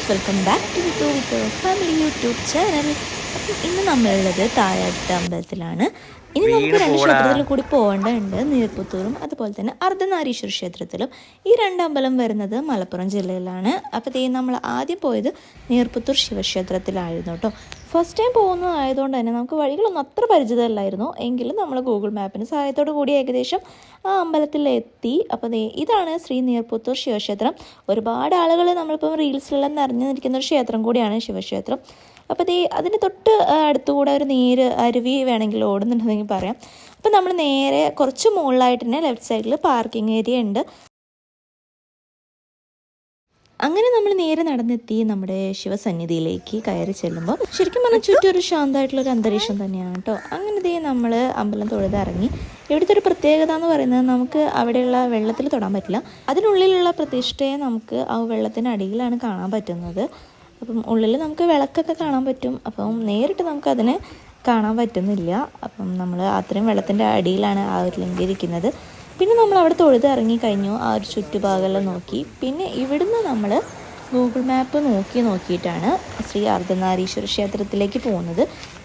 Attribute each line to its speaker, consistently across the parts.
Speaker 1: Guys, welcome back to with family YouTube channel. അപ്പം ഇന്ന് നമ്മളുള്ളത് താഴത്തെ അമ്പലത്തിലാണ്. ഇനി നമുക്ക് രണ്ട് ക്ഷേത്രത്തിൽ കൂടി പോകേണ്ടതുണ്ട്, നീർപ്പുത്തൂരും അതുപോലെ തന്നെ അർദ്ധനാരീശ്വര ക്ഷേത്രത്തിലും. ഈ രണ്ടമ്പലം വരുന്നത് മലപ്പുറം ജില്ലയിലാണ്. അപ്പോൾ നമ്മൾ ആദ്യം പോയത് നീർപ്പുത്തൂർ ശിവക്ഷേത്രത്തിലായിരുന്നു കേട്ടോ. ഫസ്റ്റ് ടൈം പോകുന്നതായതുകൊണ്ട് തന്നെ നമുക്ക് വഴികളൊന്നും അത്ര പരിചിതമല്ലായിരുന്നു. എങ്കിലും നമ്മൾ ഗൂഗിൾ മാപ്പിന് സഹായത്തോടു കൂടി ഏകദേശം ആ അമ്പലത്തിലെത്തി. അപ്പോൾ ഇതാണ് ശ്രീ നീർപ്പുത്തൂർ ശിവക്ഷേത്രം. ഒരുപാട് ആളുകൾ നമ്മളിപ്പം റീൽസിലെല്ലാം നിറഞ്ഞിരിക്കുന്ന ഒരു ക്ഷേത്രം കൂടിയാണ് ശിവക്ഷേത്രം. അപ്പോൾ അതിന് തൊട്ട് അടുത്തുകൂടെ ഒരു അരുവി വേണമെങ്കിൽ ഓടുന്നുണ്ടെന്നെങ്കിൽ പറയാം. അപ്പോൾ നമ്മൾ നേരെ കുറച്ച് മുകളിലായിട്ട് തന്നെ ലെഫ്റ്റ് സൈഡിൽ പാർക്കിംഗ് ഏരിയ ഉണ്ട്. അങ്ങനെ നമ്മൾ നേരെ നടന്നെത്തി നമ്മുടെ ശിവസന്നിധിയിലേക്ക് കയറി ചെല്ലുമ്പോൾ ശരിക്കും പറഞ്ഞാൽ ചുറ്റും ഒരു ശാന്തമായിട്ടുള്ളൊരു അന്തരീക്ഷം തന്നെയാണ് കേട്ടോ. അങ്ങനെ നമ്മൾ അമ്പലം തൊഴുതിറങ്ങി. ഇവിടുത്തെ ഒരു പ്രത്യേകത എന്ന് പറയുന്നത് നമുക്ക് അവിടെയുള്ള വെള്ളത്തിൽ തൊടാൻ പറ്റില്ല. അതിനുള്ളിലുള്ള പ്രതിഷ്ഠയെ നമുക്ക് ആ വെള്ളത്തിനടിയിലാണ് കാണാൻ പറ്റുന്നത്. അപ്പം ഉള്ളിൽ നമുക്ക് വിളക്കൊക്കെ കാണാൻ പറ്റും. അപ്പം നേരിട്ട് നമുക്കതിനെ കാണാൻ പറ്റുന്നില്ല. അപ്പം നമ്മൾ അത്രയും വെള്ളത്തിൻ്റെ അടിയിലാണ് ആ ഒരു ലിംഗം ഇരിക്കുന്നത്. പിന്നെ നമ്മൾ അവിടെ തൊഴുത് ഇറങ്ങി കഴിഞ്ഞു. ആ ഒരു ചുറ്റുഭാഗമെല്ലാം നോക്കി. പിന്നെ ഇവിടുന്ന് നമ്മൾ ഗൂഗിൾ മാപ്പ് നോക്കിയിട്ടാണ് ശ്രീ അർദ്ധനാരീശ്വര ക്ഷേത്രത്തിലേക്ക് പോകുന്നത്.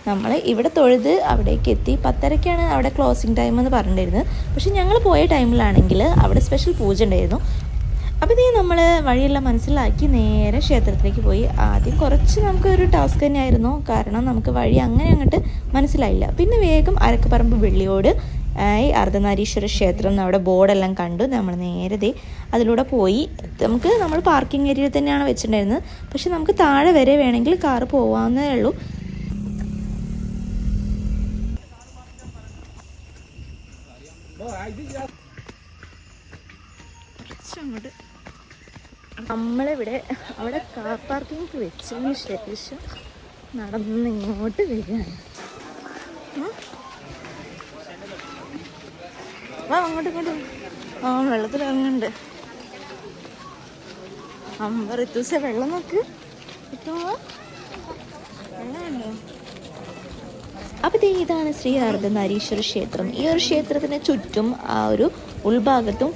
Speaker 1: നമ്മൾ ഇവിടെ തൊഴുത് അവിടേക്ക് എത്തി. 10:30-ക്കാണ് അവിടെ ക്ലോസിങ് ടൈം എന്ന് പറഞ്ഞിരുന്നത്. പക്ഷെ ഞങ്ങൾ പോയ ടൈമിലാണെങ്കിൽ അവിടെ സ്പെഷ്യൽ പൂജ ഉണ്ടായിരുന്നു. അപ്പോൾ നമ്മൾ വഴിയെല്ലാം മനസ്സിലാക്കി നേരെ ക്ഷേത്രത്തിലേക്ക് പോയി. ആദ്യം കുറച്ച് നമുക്കൊരു ടാസ്ക് തന്നെയായിരുന്നു, കാരണം നമുക്ക് വഴി അങ്ങനെ അങ്ങോട്ട് മനസ്സിലായില്ല. പിന്നെ വേഗം അരക്കപ്പറമ്പ് വെള്ളിയോട് ഈ അർദ്ധനാരീശ്വര ക്ഷേത്രം അവിടെ ബോർഡെല്ലാം കണ്ടു. നമ്മൾ നേരെ അതിലൂടെ പോയി. നമ്മൾ പാർക്കിംഗ് ഏരിയയിൽ തന്നെയാണ് വെച്ചിട്ടുണ്ടായിരുന്നത്. പക്ഷെ നമുക്ക് താഴെ വരെ വേണമെങ്കിൽ കാറ് പോകാവുന്നതേ ഉള്ളൂ. അങ്ങോട്ട് നമ്മളിവിടെ അവിടെ കാർ പാർക്കിംഗ് വെച്ചതിന് ശേഷം നടന്നിങ്ങോട്ട് വരികയാണ്. അങ്ങോട്ട് വെള്ളത്തിൽ ഇറങ്ങുന്നുണ്ട്. ഋതുസ വെള്ളം നോക്ക് കിട്ടുമോ? വെള്ളമുണ്ടോ? അപ്പോൾ ഇതാണ് ശ്രീ അർദ്ധനാരീശ്വര ക്ഷേത്രം. ഈ ഒരു ക്ഷേത്രത്തിന് ചുറ്റും ആ ഒരു ഉൾഭാഗത്തും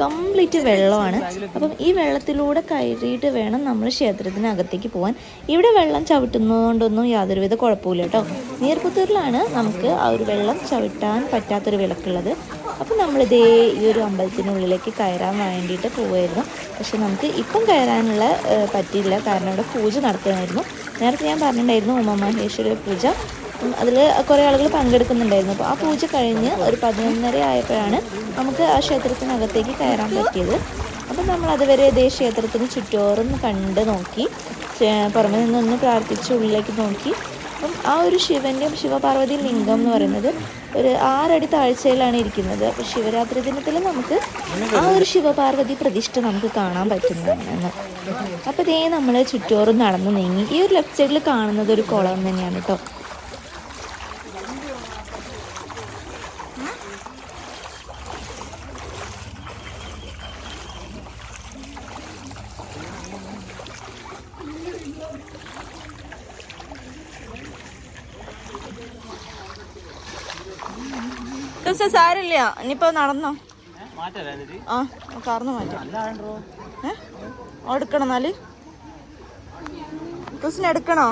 Speaker 1: കംപ്ലീറ്റ് വെള്ളമാണ്. അപ്പം ഈ വെള്ളത്തിലൂടെ കയറിയിട്ട് വേണം നമ്മൾ ക്ഷേത്രത്തിനകത്തേക്ക് പോകാൻ. ഇവിടെ വെള്ളം ചവിട്ടുന്നതുകൊണ്ടൊന്നും യാതൊരുവിധ കുഴപ്പമില്ല കേട്ടോ. നീർപ്പുത്തൂരിലാണ് നമുക്ക് ആ ഒരു വെള്ളം ചവിട്ടാൻ പറ്റാത്തൊരു വിലക്കുള്ളത്. അപ്പം നമ്മളിതേ ഈ ഒരു അമ്പലത്തിനുള്ളിലേക്ക് കയറാൻ വേണ്ടിയിട്ട് പോവുമായിരുന്നു. പക്ഷെ നമുക്ക് ഇപ്പം കയറാനുള്ള പറ്റിയില്ല, കാരണം ഇവിടെ പൂജ നടത്തുമായിരുന്നു. നേരത്തെ ഞാൻ പറഞ്ഞിട്ടുണ്ടായിരുന്നു ഉമാമഹേശ്വര പൂജ. അതിൽ കുറേ ആളുകൾ പങ്കെടുക്കുന്നുണ്ടായിരുന്നു. അപ്പോൾ ആ പൂജ കഴിഞ്ഞ് ഒരു 11:30 ആയപ്പോഴാണ് നമുക്ക് ആ ക്ഷേത്രത്തിനകത്തേക്ക് കയറാൻ പറ്റിയത്. അപ്പം നമ്മൾ അതുവരെ ക്ഷേത്രത്തിന് ചുറ്റോറും കണ്ട് നോക്കി, പുറമെ നിന്നൊന്ന് പ്രാർത്ഥിച്ച് ഉള്ളിലേക്ക് നോക്കി. അപ്പം ആ ഒരു ശിവൻ്റെയും ശിവപാർവതി ലിംഗം എന്ന് പറയുന്നത് ഒരു 6 അടി താഴ്ചയിലാണ് ഇരിക്കുന്നത്. അപ്പോൾ ശിവരാത്രി ദിനത്തിൽ നമുക്ക് ആ ഒരു ശിവപാർവതി പ്രതിഷ്ഠ നമുക്ക് കാണാൻ പറ്റുന്നതാണ്. അപ്പോൾ നമ്മൾ ചുറ്റോറും നടന്ന് നീങ്ങി. ഈ ഒരു ലെഫ്റ്റ് സൈഡിൽ കാണുന്നത് ഒരു കുളം തന്നെയാണ് കേട്ടോ. സാരില്ല, ഇനിയിപ്പോ നടന്നോ? ആ, കാർന്ന് മാറ്റാം. എടുക്കണം. എന്നാല് കുസിന് എടുക്കണോ?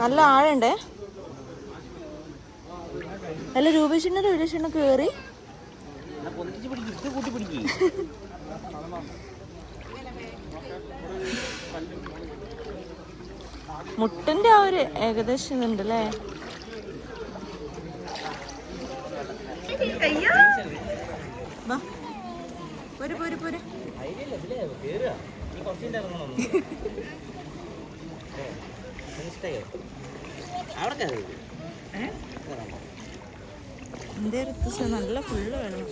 Speaker 1: നല്ല ആഴണ്ടേ. അല്ല രൂപേഷണ്ണ കേറി മുട്ടിന്റെ ആ ഒരു ഏകദേശം ഇതുണ്ടല്ലേ. നല്ല ഫുള്ള് വേണം.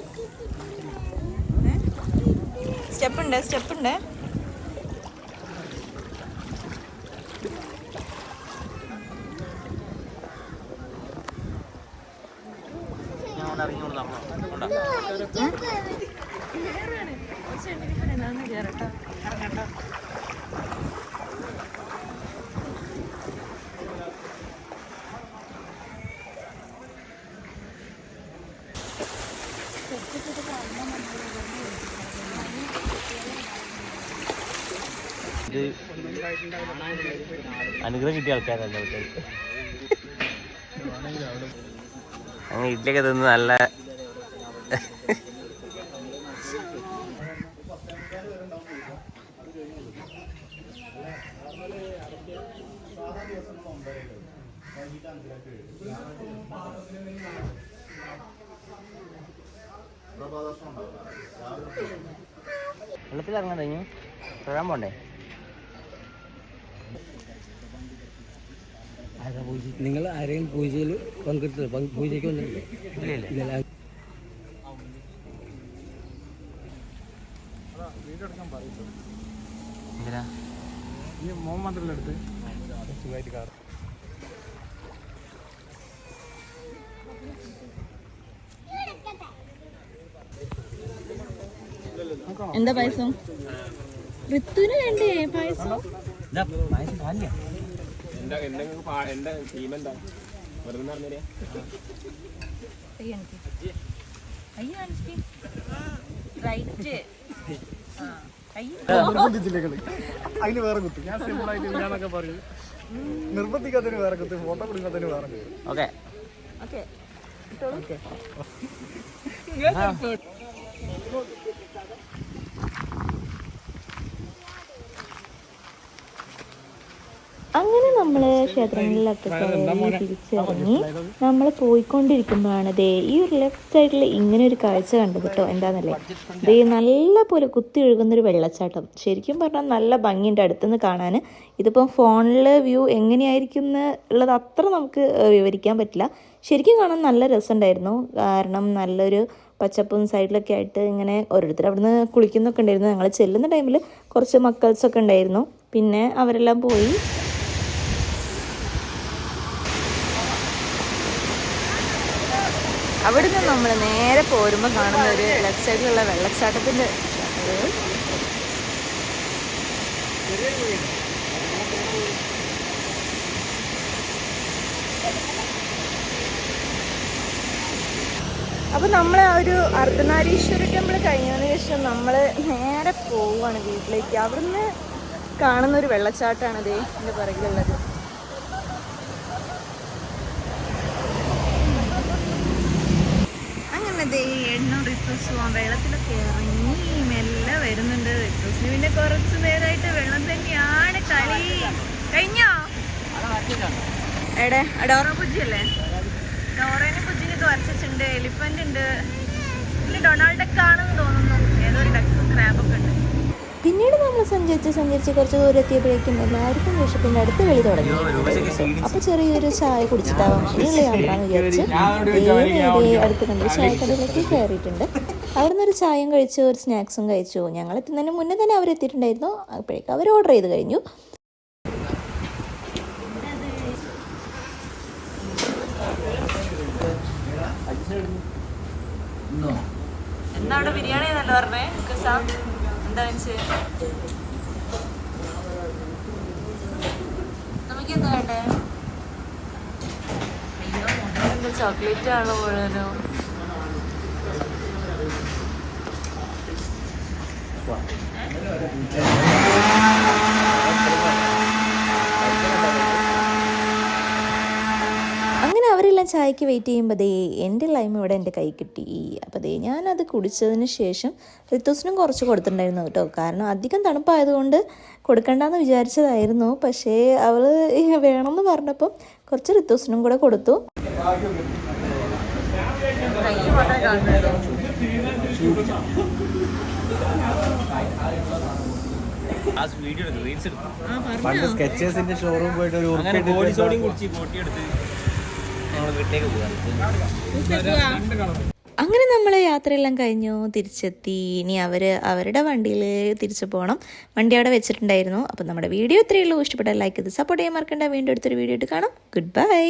Speaker 1: സ്റ്റെപ്പുണ്ട്.
Speaker 2: ഇത് അനുഗ്രഹം കിട്ടിയ ആൾക്കാരല്ല അങ്ങനെ ഇഡ്ഡലിയൊക്കെ തിന്ന് നല്ല വെള്ളത്തിൽ ഇറങ്ങാൻ കഴിഞ്ഞു തൊഴാൻ പോണ്ടേ?
Speaker 3: നിങ്ങൾ ആരെങ്കിലും പൂജയിൽ പങ്കെടുത്തില്ല? പൂജയ്ക്ക് വന്നിട്ടില്ലേ?
Speaker 2: ഇല്ല. എന്തിനാ
Speaker 4: ഈ മോൻ മാത്രമല്ല എടുത്ത് സുഖമായിട്ട് കാർ
Speaker 1: എന്താ പായസം? ഋത്തുവിന് വേണ്ടേ പായസം?
Speaker 4: എന്റെ ടീം എന്താ വെറുതെ ജില്ലകള് അതിന് വേറെ കുത്ത്. ഞാൻ സിമ്പിൾ ആയിട്ട് ഇല്ലാന്നൊക്കെ പറയും. നിർബന്ധിക്കാത്തതിന് വേറെ കുത്ത്, ഫോട്ടോ കൊടുക്കാത്തതിന് വേറെ കുത്ത്.
Speaker 2: ഓക്കെ
Speaker 1: അങ്ങനെ നമ്മൾ ക്ഷേത്രങ്ങളിലൊക്കെ തിരിച്ചിറങ്ങി നമ്മൾ പോയിക്കൊണ്ടിരിക്കുമ്പോഴാണ് ദേ ഈ ഒരു ലെഫ്റ്റ് സൈഡിൽ ഇങ്ങനെ ഒരു കാഴ്ച കണ്ടത് കേട്ടോ. എന്താണെന്നല്ലേ, ദേ നല്ല പോലെ കുത്തി ഒഴുകുന്നൊരു വെള്ളച്ചാട്ടം. ശരിക്കും പറഞ്ഞാൽ നല്ല ഭംഗിയുണ്ട് അടുത്തുനിന്ന് കാണാൻ. ഇതിപ്പം ഫോണിൽ വ്യൂ എങ്ങനെയായിരിക്കും എന്നുള്ളത് അത്ര നമുക്ക് വിവരിക്കാൻ പറ്റില്ല. ശരിക്കും കാണാൻ നല്ല രസമുണ്ടായിരുന്നു. കാരണം നല്ലൊരു പച്ചപ്പും സൈഡിലൊക്കെ ആയിട്ട് ഇങ്ങനെ ഓരോരുത്തർ അവിടുന്ന് കുളിക്കുന്നൊക്കെ ഉണ്ടായിരുന്നു. ഞങ്ങൾ ചെല്ലുന്ന ടൈമിൽ കുറച്ച് മക്കൾസൊക്കെ ഉണ്ടായിരുന്നു. പിന്നെ അവരെല്ലാം പോയി. അവിടുന്ന് നമ്മൾ നേരെ പോരുമ്പോൾ കാണുന്ന ഒരു ലെഫ്റ്റ് സൈഡിലുള്ള വെള്ളച്ചാട്ടത്തിൻ്റെ അപ്പോൾ നമ്മൾ ആ ഒരു അർദ്ധനാരീശ്വര ടെമ്പിൾ കഴിഞ്ഞതിന് ശേഷം നമ്മൾ നേരെ പോവുകയാണ് വീട്ടിലേക്ക്. അവിടുന്ന് കാണുന്ന ഒരു വെള്ളച്ചാട്ടമാണ് ദേ എൻ്റെ പുറകിലുള്ളത്. എണ്ണൂർ റിക്വസ്റ്റ് പോകാൻ വെള്ളത്തിലൊക്കെ ഇറങ്ങി മെല്ലെ വരുന്നുണ്ട്. റിക്വസ്റ്റിന് പിന്നെ കുറച്ച് നേരമായിട്ട് വെള്ളം തന്നെയാണ് കളി. കഴിഞ്ഞോ? എടെ ഡോറ പുജിയല്ലേ? ഡോറേനെ പുജിനൊക്കെ വരച്ചിട്ടുണ്ട്. എലിഫന്റ് ഉണ്ട്. പിന്നെ ഡൊണാൾഡ് ഡക്ക് ആണെന്ന് തോന്നുന്നു. ഏതോ ഒരു ഡക്കും ക്രാബൊക്കെ ഉണ്ട്. പിന്നീട് നമ്മൾ സഞ്ചരിച്ച് കുറച്ച് ദൂരം എത്തിയപ്പോഴേക്കും എല്ലാവർക്കും വിശപ്പിൻ്റെ അടുത്ത് വെളി തുടങ്ങി. അപ്പോൾ ചെറിയൊരു ചായ കുടിച്ചിട്ടാവാം ഇനിയുള്ള യാത്രാന്ന് വിചാരിച്ച് അടുത്ത് കണ്ടൊരു ചായക്കടയിലേക്ക് കയറിയിട്ടുണ്ട്. അവിടെ നിന്നൊരു ചായയും കഴിച്ചു, ഒരു സ്നാക്സും കഴിച്ചു. ഞങ്ങൾ എത്തുന്നതിന് മുന്നേ തന്നെ അവരെത്തിയിട്ടുണ്ടായിരുന്നു. അപ്പോഴേക്കും അവർ ഓർഡർ ചെയ്ത് കഴിഞ്ഞു. എന്താ അവിടെ ബിരിയാണി എന്നല്ല പറഞ്ഞേ? എന്താ നമുക്ക് എന്താ വേണ്ടേ? ചോക്ലേറ്റ് ആണോ മുഴുവനോ? അങ്ങനെ അവരെല്ലാം ചായക്ക് വെയിറ്റ് ചെയ്യുമ്പോൾ ദേ എൻ്റെ ലൈം ഇവിടെ എൻ്റെ കൈ കിട്ടി. അപ്പോൾ ദേ ഞാനത് കുടിച്ചതിന് ശേഷം ഋത്തുസിനും കുറച്ച് കൊടുത്തിട്ടുണ്ടായിരുന്നു കേട്ടോ. കാരണം അധികം തണുപ്പായതുകൊണ്ട് കൊടുക്കണ്ടെന്ന് വിചാരിച്ചതായിരുന്നു. പക്ഷേ അവൾ വേണമെന്ന് പറഞ്ഞപ്പോൾ കുറച്ച് ഋത്തുസിനും കൂടെ കൊടുത്തു.
Speaker 4: പണ്ട് സ്കെച്ചേഴ്സിന്റെ ഷോറൂം പോയിട്ട് ഒരു
Speaker 1: അങ്ങനെ നമ്മൾ യാത്രയെല്ലാം കഴിഞ്ഞു തിരിച്ചെത്തി. ഇനി അവരുടെ വണ്ടിയിൽ തിരിച്ചു പോകണം. വണ്ടി അവിടെ വെച്ചിട്ടുണ്ടായിരുന്നു. അപ്പം നമ്മുടെ വീഡിയോ ഇത്രയേ ഉള്ളൂ. ഇഷ്ടപ്പെട്ടാൽ ലൈക്ക് ചെയ്ത് സപ്പോർട്ട് ചെയ്യാൻ മറക്കണ്ട. വീണ്ടും അടുത്തൊരു വീഡിയോ ആയിട്ട് കാണാം. Good bye.